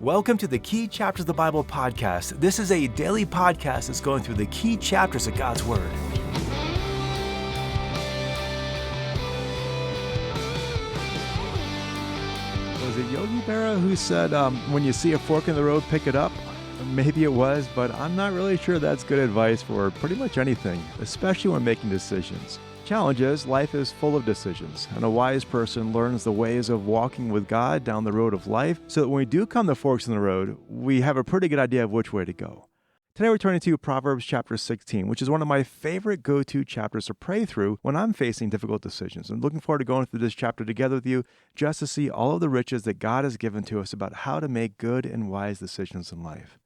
Welcome to the Key Chapters of the Bible podcast. This is a daily podcast that's going through the key chapters of God's Word. Was it Yogi Berra who said, when you see a fork in the road, pick it up? Maybe it was, but I'm not really sure that's good advice for pretty much anything, especially when making decisions. Challenge is, life is full of decisions, and a wise person learns the ways of walking with God down the road of life so that when we do come to forks in the road, we have a pretty good idea of which way to go. Today we're turning to Proverbs chapter 16, which is one of my favorite go-to chapters to pray through when I'm facing difficult decisions. And looking forward to going through this chapter together with you just to see all of the riches that God has given to us about how to make good and wise decisions in life.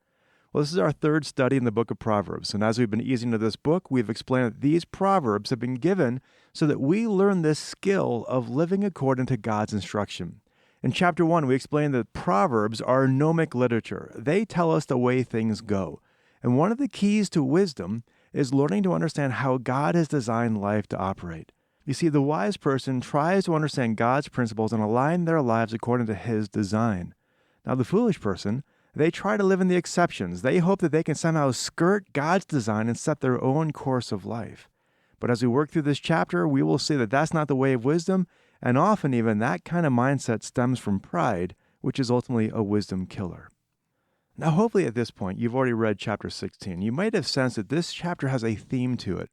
Well, this is our third study in the book of Proverbs, and as we've been easing into this book, we've explained that these Proverbs have been given so that we learn this skill of living according to God's instruction. In chapter 1, we explained that Proverbs are gnomic literature. They tell us the way things go. And one of the keys to wisdom is learning to understand how God has designed life to operate. You see, the wise person tries to understand God's principles and align their lives according to His design. Now, the foolish person, they try to live in the exceptions. They hope that they can somehow skirt God's design and set their own course of life. But as we work through this chapter, we will see that that's not the way of wisdom, and often even that kind of mindset stems from pride, which is ultimately a wisdom killer. Now, hopefully at this point, you've already read chapter 16. You might have sensed that this chapter has a theme to it.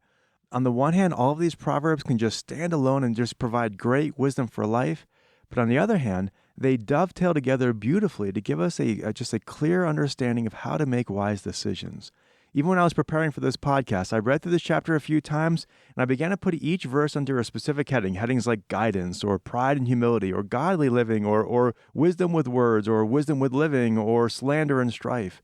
On the one hand, all of these proverbs can just stand alone and just provide great wisdom for life. But on the other hand, they dovetail together beautifully to give us just a clear understanding of how to make wise decisions. Even when I was preparing for this podcast, I read through this chapter a few times, and I began to put each verse under a specific heading, headings like guidance, or pride and humility, or godly living, or wisdom with words, or wisdom with living, or slander and strife.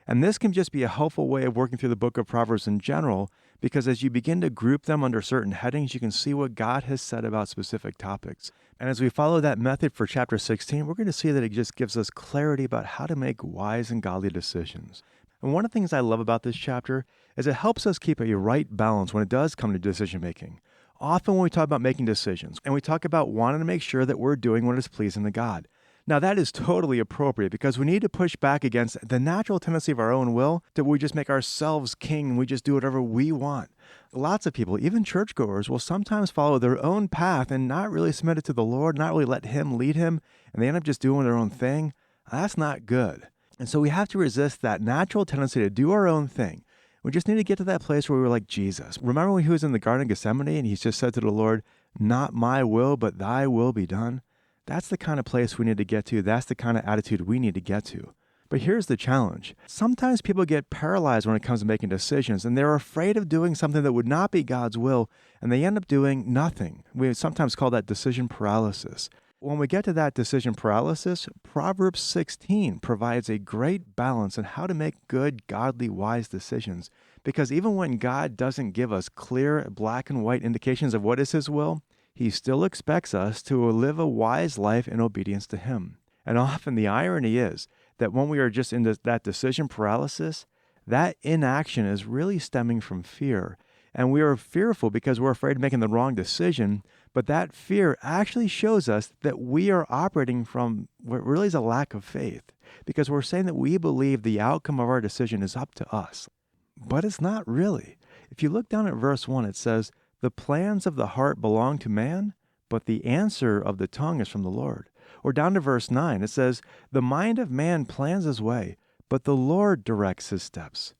And this can just be a helpful way of working through the book of Proverbs in general, because as you begin to group them under certain headings, you can see what God has said about specific topics. And as we follow that method for chapter 16, we're going to see that it just gives us clarity about how to make wise and godly decisions. And one of the things I love about this chapter is it helps us keep a right balance when it does come to decision making. Often when we talk about making decisions, and we talk about wanting to make sure that we're doing what is pleasing to God. Now, that is totally appropriate because we need to push back against the natural tendency of our own will that we just make ourselves king and we just do whatever we want. Lots of people, even churchgoers, will sometimes follow their own path and not really submit it to the Lord, not really let Him lead Him, and they end up just doing their own thing. That's not good. And so we have to resist that natural tendency to do our own thing. We just need to get to that place where we were like Jesus. Remember when He was in the Garden of Gethsemane and He just said to the Lord, "Not my will, but thy will be done"? That's the kind of place we need to get to. That's the kind of attitude we need to get to. But here's the challenge. Sometimes people get paralyzed when it comes to making decisions, and they're afraid of doing something that would not be God's will, and they end up doing nothing. We sometimes call that decision paralysis. When we get to that decision paralysis, Proverbs 16 provides a great balance on how to make good, godly, wise decisions. Because even when God doesn't give us clear black and white indications of what is His will, He still expects us to live a wise life in obedience to Him. And often the irony is that when we are just in that decision paralysis, that inaction is really stemming from fear. And we are fearful because we're afraid of making the wrong decision, but that fear actually shows us that we are operating from what really is a lack of faith, because we're saying that we believe the outcome of our decision is up to us. But it's not really. If you look down at verse 1, it says, "The plans of the heart belong to man, but the answer of the tongue is from the Lord." Or down to verse 9, it says, "The mind of man plans his way, but the Lord directs his steps."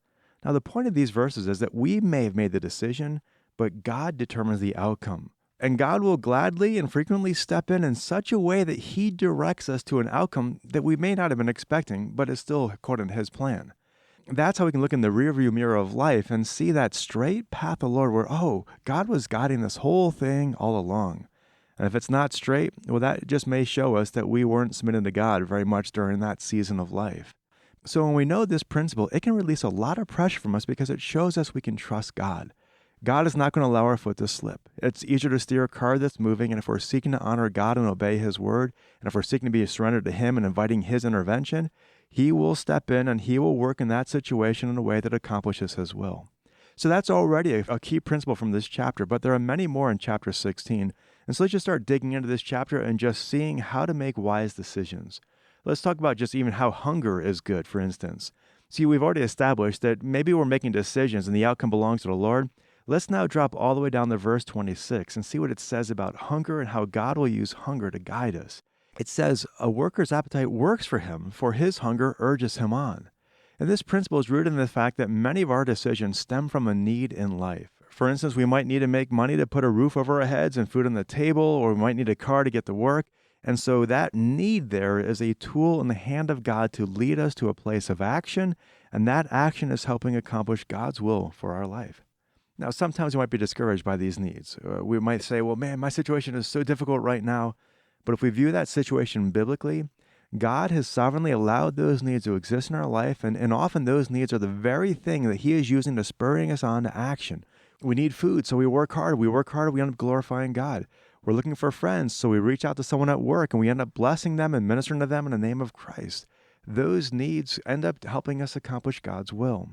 Now, the point of these verses is that we may have made the decision, but God determines the outcome. And God will gladly and frequently step in such a way that He directs us to an outcome that we may not have been expecting, but is still according to His plan. That's how we can look in the rearview mirror of life and see that straight path of the Lord where, God was guiding this whole thing all along. And if it's not straight, well, that just may show us that we weren't submitting to God very much during that season of life. So when we know this principle, it can release a lot of pressure from us because it shows us we can trust God. God is not going to allow our foot to slip. It's easier to steer a car that's moving, and if we're seeking to honor God and obey His word, and if we're seeking to be surrendered to Him and inviting His intervention, He will step in and He will work in that situation in a way that accomplishes His will. So that's already a key principle from this chapter, but there are many more in chapter 16. And so let's just start digging into this chapter and just seeing how to make wise decisions. Let's talk about just even how hunger is good, for instance. See, we've already established that maybe we're making decisions and the outcome belongs to the Lord. Let's now drop all the way down to verse 26 and see what it says about hunger and how God will use hunger to guide us. It says, a worker's appetite works for him, for his hunger urges him on. And this principle is rooted in the fact that many of our decisions stem from a need in life. For instance, we might need to make money to put a roof over our heads and food on the table, or we might need a car to get to work. And so that need there is a tool in the hand of God to lead us to a place of action, and that action is helping accomplish God's will for our life. Now, sometimes we might be discouraged by these needs. We might say, well, man, my situation is so difficult right now. But if we view that situation biblically, God has sovereignly allowed those needs to exist in our life, and often those needs are the very thing that He is using to spurring us on to action. We need food, so we work hard. We work hard, we end up glorifying God. We're looking for friends, so we reach out to someone at work, and we end up blessing them and ministering to them in the name of Christ. Those needs end up helping us accomplish God's will.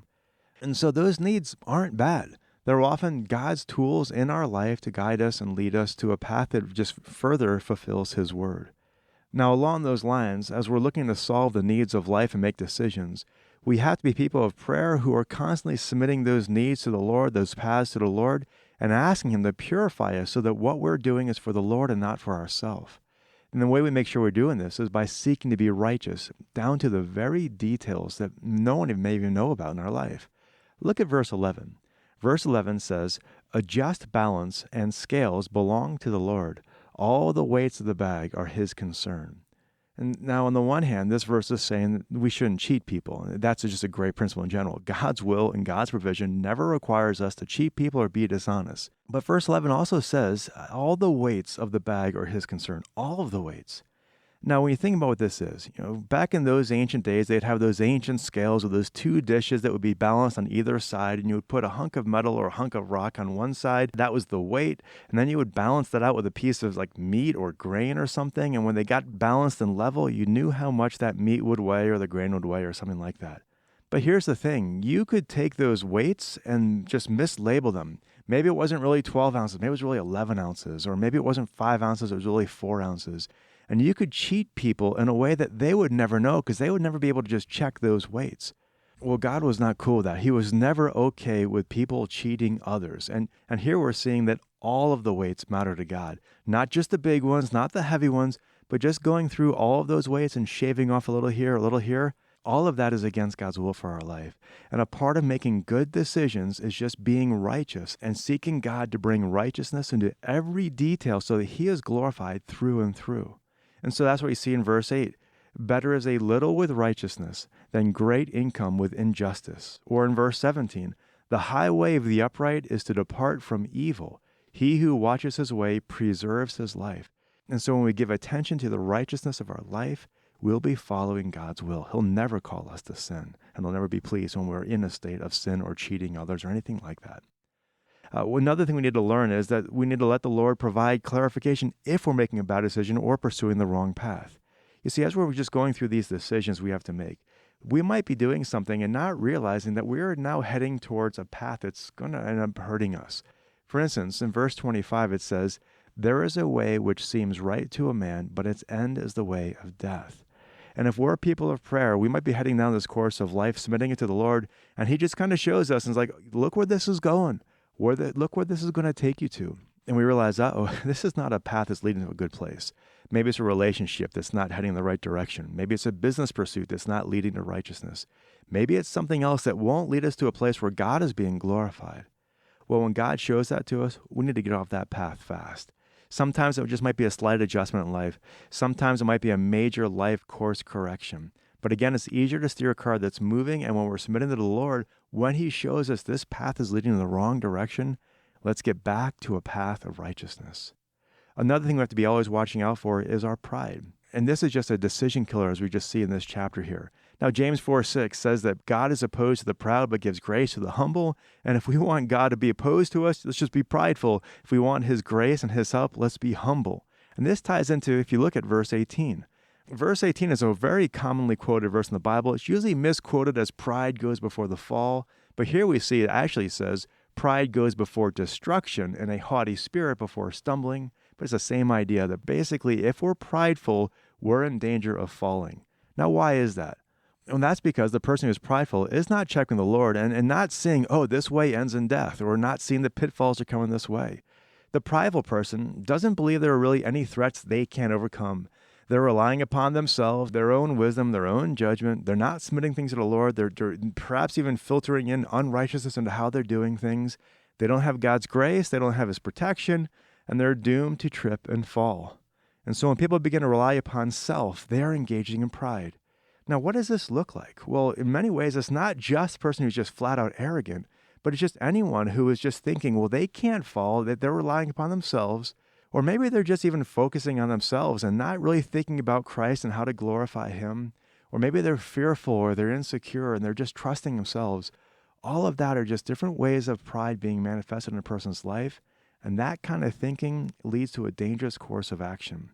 And so those needs aren't bad. They're often God's tools in our life to guide us and lead us to a path that just further fulfills His word. Now, along those lines, as we're looking to solve the needs of life and make decisions, we have to be people of prayer who are constantly submitting those needs to the Lord, those paths to the Lord, and asking Him to purify us so that what we're doing is for the Lord and not for ourselves. And the way we make sure we're doing this is by seeking to be righteous, down to the very details that no one may even know about in our life. Look at verse 11. Verse 11 says, a just balance and scales belong to the Lord. All the weights of the bag are His concern. And now, on the one hand, this verse is saying that we shouldn't cheat people. That's just a great principle in general. God's will and God's provision never requires us to cheat people or be dishonest. But verse 11 also says, all the weights of the bag are His concern. All of the weights. Now, when you think about what this is, back in those ancient days, they'd have those ancient scales with those two dishes that would be balanced on either side, and you would put a hunk of metal or a hunk of rock on one side. That was the weight, and then you would balance that out with a piece of like meat or grain or something, and when they got balanced and level, you knew how much that meat would weigh or the grain would weigh or something like that. But here's the thing. You could take those weights and just mislabel them. Maybe it wasn't really 12 ounces. Maybe it was really 11 ounces. Or maybe it wasn't 5 ounces. It was really 4 ounces. And you could cheat people in a way that they would never know because they would never be able to just check those weights. Well, God was not cool with that. He was never okay with people cheating others. And here we're seeing that all of the weights matter to God. Not just the big ones, not the heavy ones, but just going through all of those weights and shaving off a little here. All of that is against God's will for our life. And a part of making good decisions is just being righteous and seeking God to bring righteousness into every detail so that He is glorified through and through. And so that's what you see in verse 8. Better is a little with righteousness than great income with injustice. Or in verse 17, the high way of the upright is to depart from evil. He who watches his way preserves his life. And so when we give attention to the righteousness of our life, we'll be following God's will. He'll never call us to sin, and He'll never be pleased when we're in a state of sin or cheating others or anything like that. Another thing we need to learn is that we need to let the Lord provide clarification if we're making a bad decision or pursuing the wrong path. You see, as we're just going through these decisions we have to make, we might be doing something and not realizing that we're now heading towards a path that's going to end up hurting us. For instance, in verse 25, it says, there is a way which seems right to a man, but its end is the way of death. And if we're people of prayer, we might be heading down this course of life, submitting it to the Lord, and He just kind of shows us and is like, look where this is going. Look where this is going to take you to. And we realize, this is not a path that's leading to a good place. Maybe it's a relationship that's not heading in the right direction. Maybe it's a business pursuit that's not leading to righteousness. Maybe it's something else that won't lead us to a place where God is being glorified. Well, when God shows that to us, we need to get off that path fast. Sometimes it just might be a slight adjustment in life. Sometimes it might be a major life course correction. But again, it's easier to steer a car that's moving, and when we're submitting to the Lord, when He shows us this path is leading in the wrong direction, let's get back to a path of righteousness. Another thing we have to be always watching out for is our pride. And this is just a decision killer, as we just see in this chapter here. Now, James 4:6 says that God is opposed to the proud, but gives grace to the humble. And if we want God to be opposed to us, let's just be prideful. If we want His grace and His help, let's be humble. And this ties into, if you look at verse 18. Verse 18 is a very commonly quoted verse in the Bible. It's usually misquoted as pride goes before the fall. But here we see it actually says, pride goes before destruction and a haughty spirit before stumbling. But it's the same idea that basically if we're prideful, we're in danger of falling. Now, why is that? And that's because the person who's prideful is not checking the Lord and not seeing, oh, this way ends in death, or not seeing the pitfalls are coming this way. The prideful person doesn't believe there are really any threats they can't overcome. They're relying upon themselves, their own wisdom, their own judgment. They're not submitting things to the Lord. They're perhaps even filtering in unrighteousness into how they're doing things. They don't have God's grace. They don't have His protection, and they're doomed to trip and fall. And so when people begin to rely upon self, they are engaging in pride. Now, what does this look like? Well, in many ways, it's not just a person who's just flat out arrogant, but it's just anyone who is just thinking, well, they can't fall, that they're relying upon themselves, or maybe they're just even focusing on themselves and not really thinking about Christ and how to glorify Him, or maybe they're fearful or they're insecure and they're just trusting themselves. All of that are just different ways of pride being manifested in a person's life, and that kind of thinking leads to a dangerous course of action.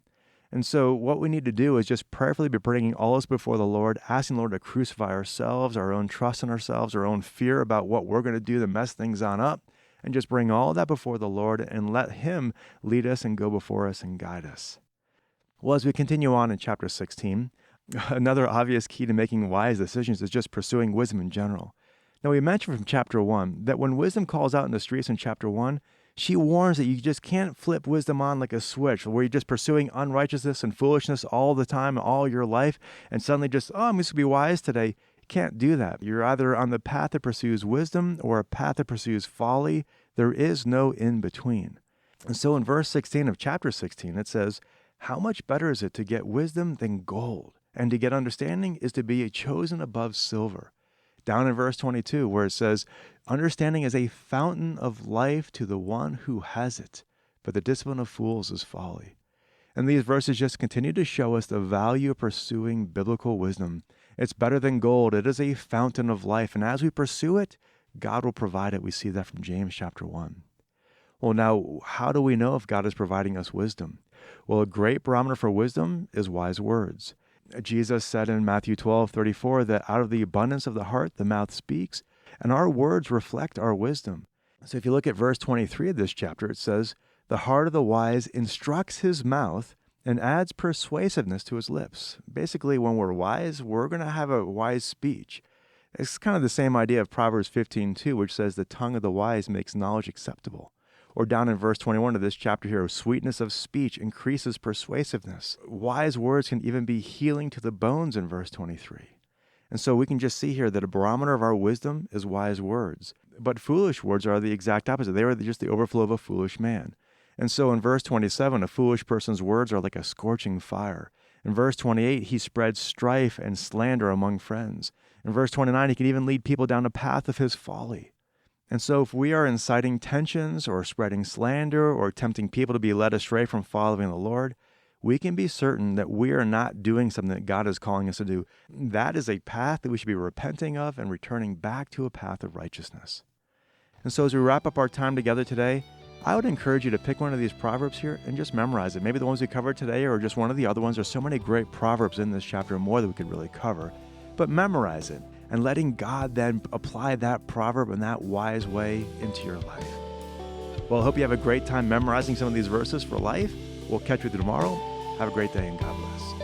And so what we need to do is just prayerfully be bringing all this before the Lord, asking the Lord to crucify ourselves, our own trust in ourselves, our own fear about what we're going to do to mess things on up, and just bring all that before the Lord and let Him lead us and go before us and guide us. Well, as we continue on in chapter 16, another obvious key to making wise decisions is just pursuing wisdom in general. Now, we mentioned from chapter 1 that when wisdom calls out in the streets in chapter 1, she warns that you just can't flip wisdom on like a switch where you're just pursuing unrighteousness and foolishness all the time, all your life, and suddenly just, I'm just going to be wise today. You can't do that. You're either on the path that pursues wisdom or a path that pursues folly. There is no in between. And so in verse 16 of chapter 16, it says, how much better is it to get wisdom than gold, and to get understanding is to be chosen above silver. Down in verse 22, where it says, understanding is a fountain of life to the one who has it, but the discipline of fools is folly. And these verses just continue to show us the value of pursuing biblical wisdom. It's better than gold. It is a fountain of life. And as we pursue it, God will provide it. We see that from James chapter 1. Well, now, how do we know if God is providing us wisdom? Well, a great barometer for wisdom is wise words. Jesus said in Matthew 12:34 that out of the abundance of the heart, the mouth speaks, and our words reflect our wisdom. So if you look at verse 23 of this chapter, it says, the heart of the wise instructs his mouth and adds persuasiveness to his lips. Basically, when we're wise, we're going to have a wise speech. It's kind of the same idea of Proverbs 15:2, which says the tongue of the wise makes knowledge acceptable. Or down in verse 21 of this chapter here, sweetness of speech increases persuasiveness. Wise words can even be healing to the bones in verse 23. And so we can just see here that a barometer of our wisdom is wise words. But foolish words are the exact opposite. They are just the overflow of a foolish man. And so in verse 27, a foolish person's words are like a scorching fire. In verse 28, he spreads strife and slander among friends. In verse 29, he can even lead people down the path of his folly. And so if we are inciting tensions or spreading slander or tempting people to be led astray from following the Lord, we can be certain that we are not doing something that God is calling us to do. That is a path that we should be repenting of and returning back to a path of righteousness. And so as we wrap up our time together today, I would encourage you to pick one of these Proverbs here and just memorize it. Maybe the ones we covered today or just one of the other ones. There's so many great Proverbs in this chapter, more that we could really cover. But memorize it and letting God then apply that proverb in that wise way into your life. Well, I hope you have a great time memorizing some of these verses for life. We'll catch you tomorrow. Have a great day and God bless.